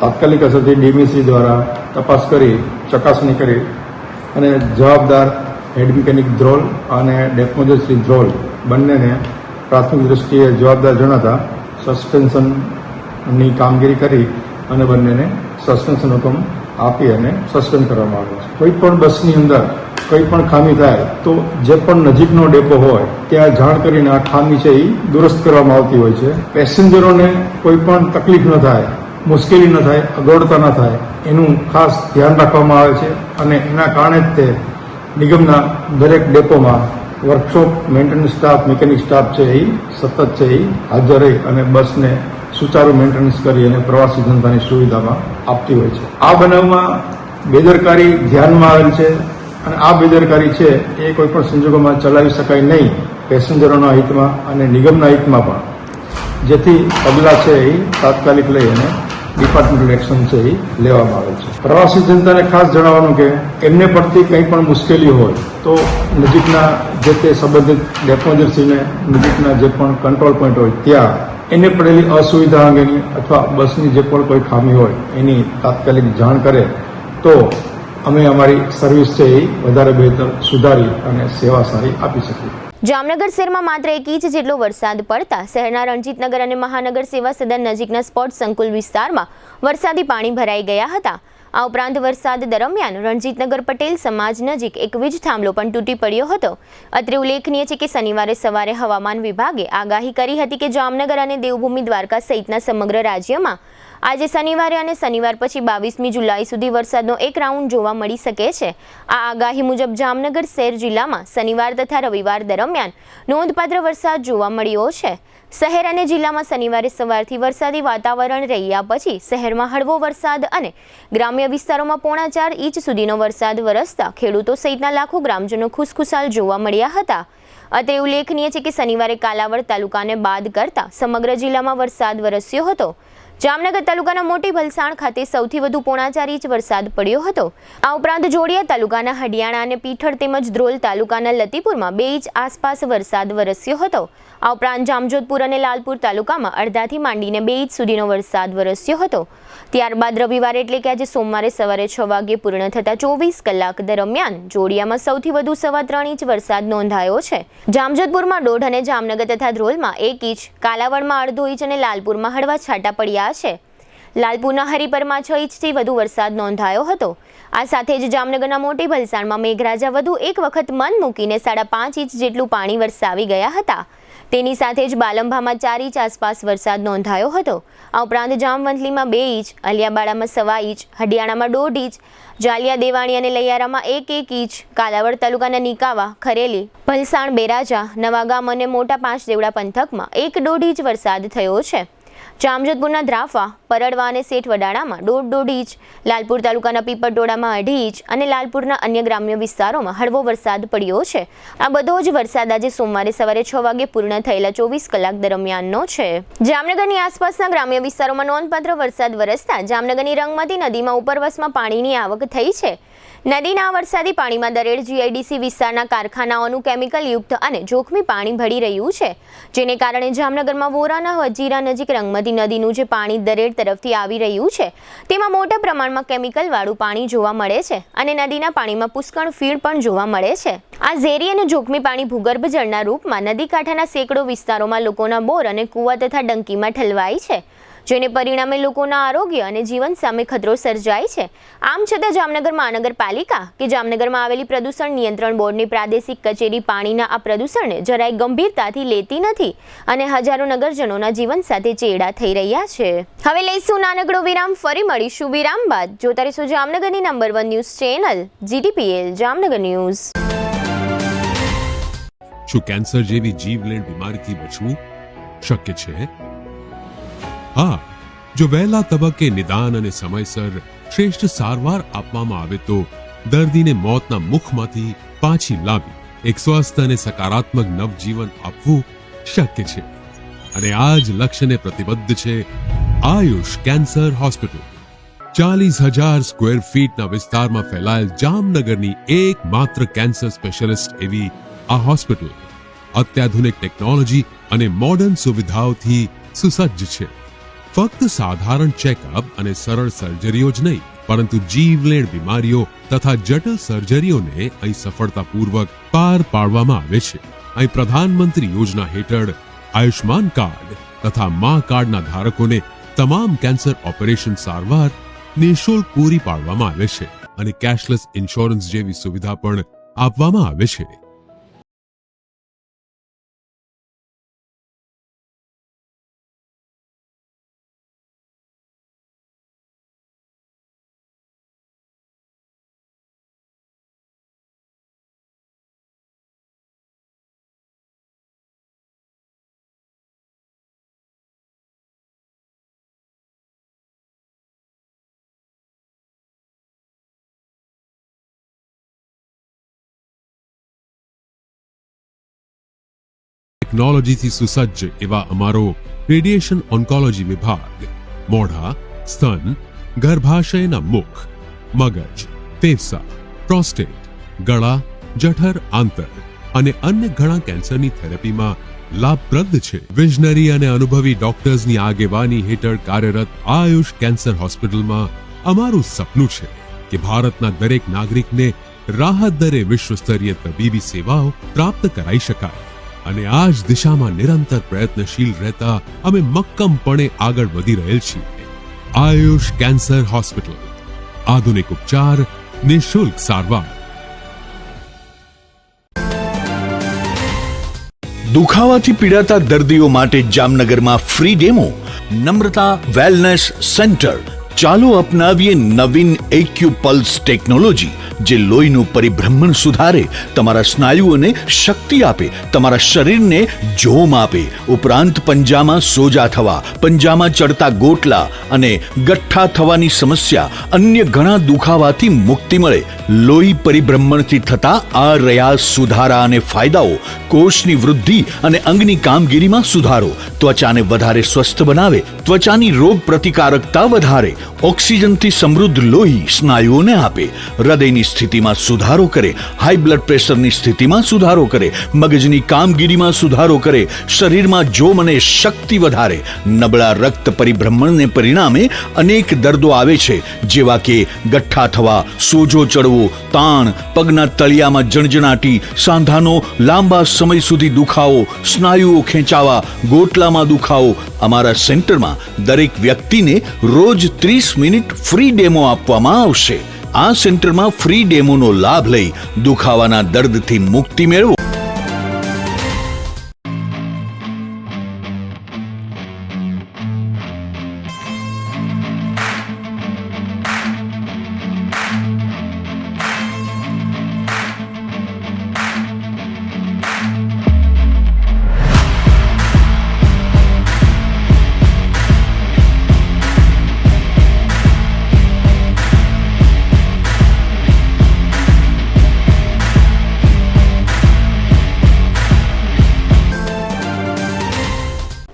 તાત્કાલિક અસરથી DME દ્વારા તપાસ કરી ચકાસણી કરી અને જવાબદાર હેડ મિકેનિક ધ્રોલ અને ડેપોશ્રી ધ્રોલ બંનેને પ્રાથમિક દૃષ્ટિએ જવાબદાર જણાતા સસ્પેન્શનની કામગીરી કરી અને બંનેને સસ્પેન્શન હુકમ આપી અને સસ્પેન્ડ કરવામાં આવ્યો છે। કોઈ પણ બસની અંદર કંઈ પણ ખામી થાય તો જે પણ નજીકનો ડેપો હોય ત્યાં જાણ કરીને આ ખામી છે એ દુરસ્ત કરવામાં આવતી હોય છે. પેસેન્જરોને કોઈ પણ તકલીફ ન થાય, મુશ્કેલી ન થાય, અગવડતા ન થાય એનું ખાસ ધ્યાન રાખવામાં આવે છે અને એના કારણે જ તે નિગમના દરેક ડેપોમાં workshop, maintenance staff, mechanic staff છે એ સતત છે એ હાજર રહી અને બસને સુચારુ મેન્ટેનન્સ કરી અને પ્રવાસી જનતાની સુવિધામાં આપતી હોય છે. આ બનાવમાં બેદરકારી ધ્યાનમાં આવેલ છે અને આ બેદરકારી છે એ કોઈ પણ સંજોગોમાં ચલાવી શકાય નહીં પેસેન્જરોના હિતમાં અને નિગમના હિતમાં પણ, જેથી પગલાં છે એ તાત્કાલિક લઈ અને ડિપાર્ટમેન્ટલ એક્શન છે એ લેવામાં આવે છે. પ્રવાસી જનતાને ખાસ જણાવવાનું કે એમને પડતી કંઈ પણ મુશ્કેલી હોય તો નજીકના જે તે સંબંધિત ડેપોઝિટને નજીકના જે પણ કંટ્રોલ પોઈન્ટ હોય ત્યાં એને પડેલી અસુવિધા અંગેની અથવા બસની જે પણ કોઈ ખામી હોય એની તાત્કાલિક જાણ કરે તો અમે અમારી સર્વિસ છે એ વધારે બહેતર સુધારી અને સેવા સારી આપી શકીએ. જામનગર શહેરમાં માત્ર 1 ઇંચ જેટલો વરસાદ પડતા શહેરના રણજીતનગર અને મહાનગર સેવા સદન નજીકના સ્પોર્ટ્સ સંકુલ વિસ્તારમાં વરસાદી પાણી ભરાઈ ગયા હતા. આ ઉપરાંત વરસાદ દરમિયાન રણજીતનગર પટેલ સમાજ નજીક એક વીજ થાંભલો પણ તૂટી પડ્યો હતો. અત્રે ઉલ્લેખનીય છે કે શનિવારે સવારે હવામાન વિભાગે આગાહી કરી હતી કે જામનગર અને દેવભૂમિ દ્વારકા સહિતના સમગ્ર રાજ્યમાં આજે શનિવારે અને શનિવાર પછી 22મી જુલાઈ સુધી વરસાદનો એક રાઉન્ડ જોવા મળી શકે છે. આ આગાહી મુજબ જામનગર શહેર જિલ્લામાં શનિવાર તથા રવિવાર દરમિયાન નોંધપાત્ર વરસાદ જોવા મળ્યો છે. શહેર અને જિલ્લામાં શનિવારે સવારથી વરસાદી વાતાવરણ રહ્યા પછી શહેરમાં હળવો વરસાદ અને ગ્રામ્ય વિસ્તારોમાં 4.5 ઇંચ સુધીનો વરસાદ વરસતા ખેડૂતો સહિતના લાખો ગ્રામજનો ખુશખુશાલ જોવા મળ્યા હતા. અત્રે ઉલ્લેખનીય છે કે શનિવારે કાલાવડ તાલુકાને બાદ કરતા સમગ્ર જિલ્લામાં વરસાદ વરસ્યો હતો. જામનગર તાલુકાના મોટી ભલસાણ ખાતે સૌથી વધુ 4.5 ઇંચ વરસાદ પડ્યો હતો. આ ઉપરાંત જોડિયા તાલુકાના હડિયાણા અને પીઠળ તેમજ ધ્રોલ તાલુકાના લતીપુરમાં 2 ઇંચ આસપાસ વરસાદ વરસ્યો હતો. આ ઉપરાંત જામજોધપુર અને લાલપુર તાલુકામાં અડધાથી માંડીને 2 ઇંચ સુધીનો વરસાદ વરસ્યો હતો. ત્યારબાદ રવિવારે એટલે કે આજે સોમવારે સવારે 6 વાગ્યે પૂર્ણ થતા 24 કલાક દરમિયાન જોડિયામાં સૌથી વધુ 3.25 ઇંચ વરસાદ નોંધાયો છે. જામજોધપુરમાં 1.5 અને જામનગર તથા ધ્રોલમાં 1 ઇંચ, કાલાવડમાં 1/2 ઇંચ અને લાલપુરમાં હળવા છાંટા પડ્યા છે. લાલપુરના હરિપરમાં 6 ઇંચથી વધુ વરસાદ નોંધાયો હતો. આ સાથે જ જામનગરના મોટી ભલસાણમાં મેઘરાજા વધુ એક વખત મન મૂકીને 5.5 ઇંચ જેટલું પાણી વરસાવી ગયા હતા. તેની સાથે જ બાલંભામાં 4 ઇંચ આસપાસ વરસાદ નોંધાયો હતો. આ ઉપરાંત જામવંથલીમાં 2 ઇંચ, અલિયાબાડામાં 1.25 ઇંચ, હડિયાણામાં 1.5 ઇંચ, જાલિયા દેવાણી અને લૈયારામાં 1 ઇંચ, કાલાવડ તાલુકાના નિકાવા, ખરેલી, ભલસાણ, બેરાજા, નવાગામ અને મોટા પાંચ દેવડા પંથકમાં 1.5 ઇંચ વરસાદ થયો છે. જામજોધપુરના દ્રાફા, પરડવા અને શેઠ વડાળામાં 1.5 ઇંચ, લાલપુર તાલુકાના પીપળટોડામાં 2.5 ઇંચ અને લાલપુરના અન્ય ગ્રામ્ય વિસ્તારોમાં હળવો વરસાદ પડ્યો છે. આ બધો જ વરસાદ આજે સોમવારે સવારે 6 વાગે પૂર્ણ થયેલા 24 કલાક દરમિયાનનો છે. જામનગરની આસપાસના ગ્રામ્ય વિસ્તારોમાં નોંધપાત્ર વરસાદ વરસતા જામનગરની રંગમતી નદીમાં ઉપરવસમાં પાણીની આવક થઈ છે. નદીના વરસાદી પાણીમાં દરેડ જીઆઈડીસી વિસ્તારના કારખાનાઓનું કેમિકલ યુક્ત અને જોખમી પાણી ભળી રહ્યું છે, જેને કારણે જામનગરમાં વોરાના વજીરા નજીક રંગમતી નદીનું જે પાણી દરેડ તરફથી આવી રહ્યું છે તેમાં મોટા પ્રમાણમાં કેમિકલવાળું પાણી જોવા મળે છે અને નદીના પાણીમાં પુષ્કળ ફીણ પણ જોવા મળે છે. આ ઝેરી અને જોખમી પાણી ભૂગર્ભ જળના રૂપમાં નદી કાંઠાના સેંકડો વિસ્તારોમાં લોકોના બોર અને કૂવા તથા ડંકીમાં ઠલવાય છે, જેને પરિણામે લોકોના આરોગ્ય અને જીવન સામે ખતરો સર્જાય છે. આમ છતાં જામનગર મહાનગરપાલિકા કે જામનગરમાં આવેલી પ્રદૂષણ નિયંત્રણ બોર્ડની પ્રાદેશિક કચેરી પાણીના આ પ્રદૂષણને જરાય ગંભીરતાથી લેતી નથી અને હજારો નગરજનોના જીવન સાથે ચેડા થઈ રહ્યા છે. હવે લઈશું નાનકડો વિરામ, ફરી મળીશું વિરામ બાદ. જોતા રહીશું જામનગરની number 1 news channel GTPL Jamnagar news. શું કેન્સર જેવી જીવલેણ બીમારીથી બચવું શક્ય છે? હા, જો વહેલા તબક્કે નિદાન અને સમયસર શ્રેષ્ઠ સારવાર આપવામાં આવે તો દર્દીને મોતના મુખમાંથી પાછી લાવી એક સ્વસ્થ અને સકારાત્મક નવજીવન આપવું શક્ય છે. અને આ જ લક્ષ્યને પ્રતિબદ્ધ છે આયુષ કેન્સર હોસ્પિટલ. 40,000 સ્ક્વેર ફીટના વિસ્તારમાં ફેલાયેલ જામનગરની એકમાત્ર કેન્સર સ્પેશિયાલિસ્ટ એવી આ હોસ્પિટલ અત્યાધુનિક ટેકનોલોજી અને મોડર્ન સુવિધાઓથી સુસજ્જ છે. ફક્ત સાધારણ ચેકઅપ અને સરળ સર્જરીઓ જ નહીં, પરંતુ જીવલેણ બીમારીઓ તથા જટિલ સર્જરીઓને અહીં સફળતાપૂર્વક પાર પાડવામાં આવે છે. અહીં પ્રધાનમંત્રી યોજના હેઠળ આયુષ્માન કાર્ડ તથા મા કાર્ડના ધારકોને તમામ કેન્સર ઓપરેશન સારવાર નિઃશુલ્ક પૂરી પાડવામાં આવે છે અને કેશલેસ ઇન્સ્યોરન્સ જેવી સુવિધા પણ આપવામાં આવે છે. ટેકનોલોજીથી સુસજ્જ એવા અમારો રેડિયેશન ઓન્કોલોજી વિભાગ મોઢા, સ્તન, ગર્ભાશયના મુખ, મગજ, ફેફસા, પ્રોસ્ટેટ, ગળા, જઠર, આંતર અને અન્ય ઘણા કેન્સરની થેરેપીમાં લાભપ્રદ છે. વિઝનરી અને અનુભવી ડોક્ટર્સની આગેવાની હેઠળ કાર્યરત આયુષ કેન્સર હોસ્પિટલમાં અમારું સપનું છે કે ભારતના દરેક નાગરિકને રાહત દરે વિશ્વસ્તરીય તબીબી સેવાઓ પ્રાપ્ત કરાઈ શકાય. અને આ જ દિશામાં નિરંતર પ્રયત્નશીલ રહેતા અમે મક્કમપણે આગળ વધી રહેલ છીએ. આયુષ કેન્સર હોસ્પિટલ, આધુનિક ઉપચાર, નિઃશુલ્ક સારવાર. દુખાવાથી પીડાતા દર્દીઓ માટે જામનગરમાં ફ્રી ડેમો. નમ્રતા વેલનેસ સેન્ટર. ચાલો અપનાવીએ નવીન એક્યુપલ્સ ટેકનોલોજી, જે લોહીનું પરિભ્રમણ સુધારે, તમારા સ્નાયુઓને શક્તિ આપે, તમારા શરીરને જોમ આપે. ઉપરાંત પંજામાં સોજા થવા, પંજામાં ચડતા ગોટલા અને ગઠ્ઠા થવાની સમસ્યા, અન્ય ઘણા દુખાવાથી મુક્તિ મળે. લોહી પરિભ્રમણથી થતા આ રહ્યા સુધારા અને ફાયદાઓ. કોષની વૃદ્ધિ અને અંગની કામગીરીમાં સુધારો, ત્વચાને વધારે સ્વસ્થ બનાવે, ત્વચાની રોગ પ્રતિકારકતા વધારે, ઓક્સિજનથી સમૃદ્ધ લોહી સ્નાયુઓને આપે, હૃદયની સ્થિતિમાં સુધારો કરે, હાઈ બ્લડ પ્રેશરની સ્થિતિમાં સુધારો કરે, મગજની કામગીરીમાં સુધારો કરે, શરીરમાં જોમ અને શક્તિ વધારે. નબળા રક્ત પરિભ્રમણને પરિણામે અનેક દર્દો આવે છે, જેવા કે ગઠ્ઠા થવા, સોજો ચડવો, તાણ, પગના તળિયામાં જણજણાટી, સાંધાનો લાંબા સમય સુધી દુખાવો, સ્નાયુઓ ખેંચાવા, ગોટલામાં દુખાવો. અમારા સેન્ટરમાં દરેક વ્યક્તિને રોજ 30 મિનિટ ફ્રી ડેમો આપવામાં આવશે. આ સેન્ટરમાં ફ્રી ડેમોનો લાભ લઈ દુખાવાના દર્દથી મુક્તિ મેળવો.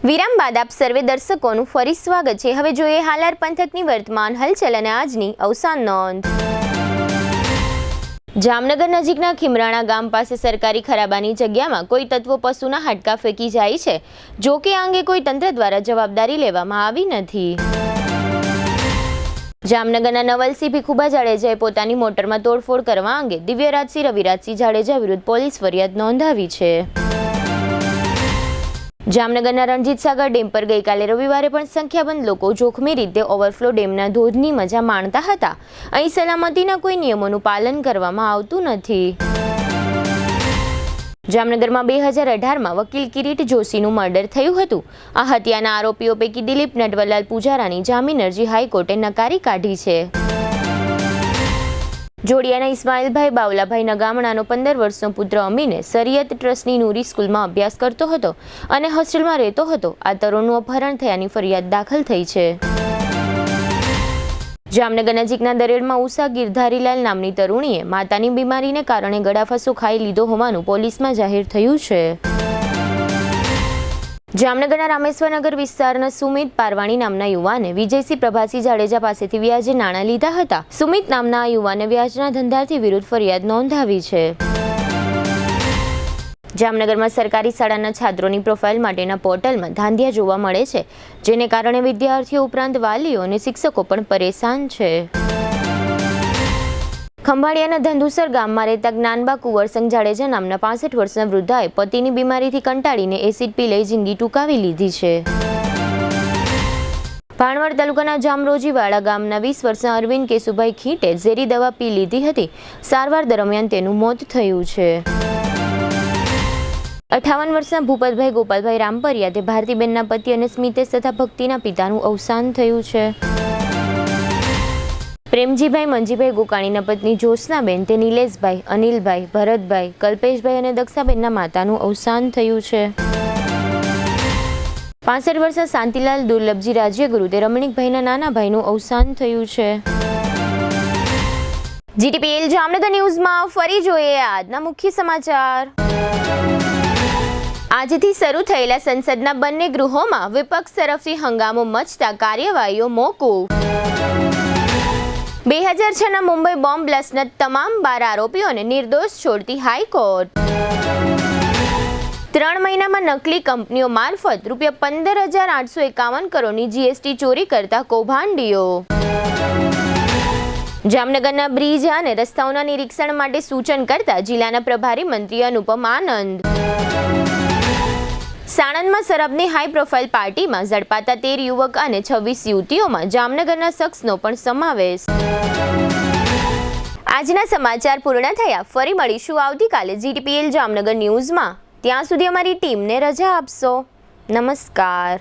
વિરામ બાદ આપ સર્વે દર્શકોનું ફરી સ્વાગત છે. હવે જોઈએ હાલાર પંથકની વર્તમાન હલચલ અને આજની અવસાન નોંધ. જામનગર નજીકના ખીમરાણા ગામ પાસે સરકારી ખરાબાની જગ્યામાં કોઈ તત્વો પશુના હાડકા ફેંકી જાય છે. જો કે આ અંગે કોઈ તંત્ર દ્વારા જવાબદારી લેવામાં આવી નથી. જામનગરના નવલસિંહ ભીખુભા જાડેજાએ પોતાની મોટરમાં તોડફોડ કરવા અંગે દિવ્યરાજસિંહ રવિરાજસિંહ જાડેજા વિરુદ્ધ પોલીસ ફરિયાદ નોંધાવી છે. જામનગરના રણજીત સાગર ડેમ પર ગઈકાલે રવિવારે પણ સંખ્યાબંધ લોકો જોખમી રીતે ઓવરફ્લો ડેમના ધોધની મજા માણતા હતા. અહીં સલામતીના કોઈ નિયમોનું પાલન કરવામાં આવતું નથી. જામનગરમાં 2018માં વકીલ કિરીટ જોશીનું મર્ડર થયું હતું. આ હત્યાના આરોપીઓ પૈકી દિલીપ નટવરલાલ પૂજારાની જામીન અરજી હાઈકોર્ટે નકારી કાઢી છે. જોડિયાના ઇસ્માઇલભાઈ બાવલાભાઈ નગામણાનો 15 વર્ષનો પુત્ર અમીને શરિયત ટ્રસ્ટની નૂરી સ્કૂલમાં અભ્યાસ કરતો હતો અને હોસ્ટેલમાં રહેતો હતો. આ તરુણનું અપહરણ થયાની ફરિયાદ દાખલ થઈ છે. જામનગર નજીકના દરેડમાં ઉષા ગિરધારીલાલ નામની તરુણીએ માતાની બીમારીને કારણે ગળાફાંસો ખાઈ લીધો હોવાનું પોલીસમાં જાહેર થયું છે. જામનગરના રામેશ્વરનગર વિસ્તારના સુમિત પારવાણી નામના યુવાને વિજયસિંહ પ્રભાસિંહ જાડેજા પાસેથી વ્યાજે નાણાં લીધા હતા. સુમિત નામના આ યુવાને વ્યાજના ધંધાથી વિરુદ્ધ ફરિયાદ નોંધાવી છે. જામનગરમાં સરકારી શાળાના છાત્રોની પ્રોફાઇલ માટેના પોર્ટલમાં ધાંધિયા જોવા મળે છે, જેને કારણે વિદ્યાર્થીઓ ઉપરાંત વાલીઓ અને શિક્ષકો પણ પરેશાન છે. ખંભાળિયાના ધંધુસર ગામમાં રહેતા જ્ઞાનબા કુંવરસંગ જાડેજા નામના 65 વર્ષના વૃદ્ધાએ પતિની બીમારીથી કંટાળીને એસિડ પી લઈ જિંદગી ટૂંકાવી લીધી છે. ભાણવડ તાલુકાના જામરોજીવાડા ગામના 20 વર્ષના અરવિંદ કેશુભાઈ ખીટે ઝેરી દવા પી લીધી હતી. સારવાર દરમિયાન તેનું મોત થયું છે. 58 વર્ષના ભૂપતભાઈ ગોપાલભાઈ રામપરિયા તે ભારતીબેનના પતિ અને સ્મિતેશ તથા ભક્તિના પિતાનું અવસાન થયું છે. પ્રેમજીભાઈ મંજીભાઈ ગોકાણીના પત્ની જ્યોત્સનાબેન તે નિલેશભાઈ, અનિલભાઈ, ભરતભાઈ, કલ્પેશભાઈ અને દક્ષાબેનના માતાનું અવસાન થયું છે. 65 વર્ષના શાંતિલાલ દુર્લભજી રાજ્યગુરુ તે રમણીકભાઈના નાના ભાઈનું અવસાન થયું છે. GTPL જામનગર ન્યૂઝમાં ફરી જોઈએ આજના મુખ્ય સમાચાર. આજથી શરૂ થયેલા સંસદના બંને ગૃહોમાં વિપક્ષ તરફથી હંગામો મચતા કાર્યવાહીઓ મોકૂફ. 2006ના મુંબઈ બોમ્બ બ્લાસ્ટના તમામ 12 આરોપીઓને નિર્દોષ છોડતી હાઈકોર્ટ. 3 મહિનામાં નકલી કંપનીઓ મારફત ₹15,851 કરોડની GST ચોરી કરતા કૌભાંડીઓ. જામનગરના બ્રિજ અને રસ્તાઓના નિરીક્ષણ માટે સૂચન કરતા જિલ્લાના પ્રભારી મંત્રી અનુપમ આનંદ. સાણંદમાં શરાબની હાઈ પ્રોફાઇલ પાર્ટીમાં ઝડપાતા 13 યુવક અને 26 યુવતીઓમાં જામનગરના શખ્સનો પણ સમાવેશ. આજના સમાચાર પૂર્ણ થયા. ફરી મળીશું આવતીકાલે GTPL જામનગર ન્યૂઝમાં. ત્યાં સુધી અમારી ટીમને રજા આપશો. નમસ્કાર.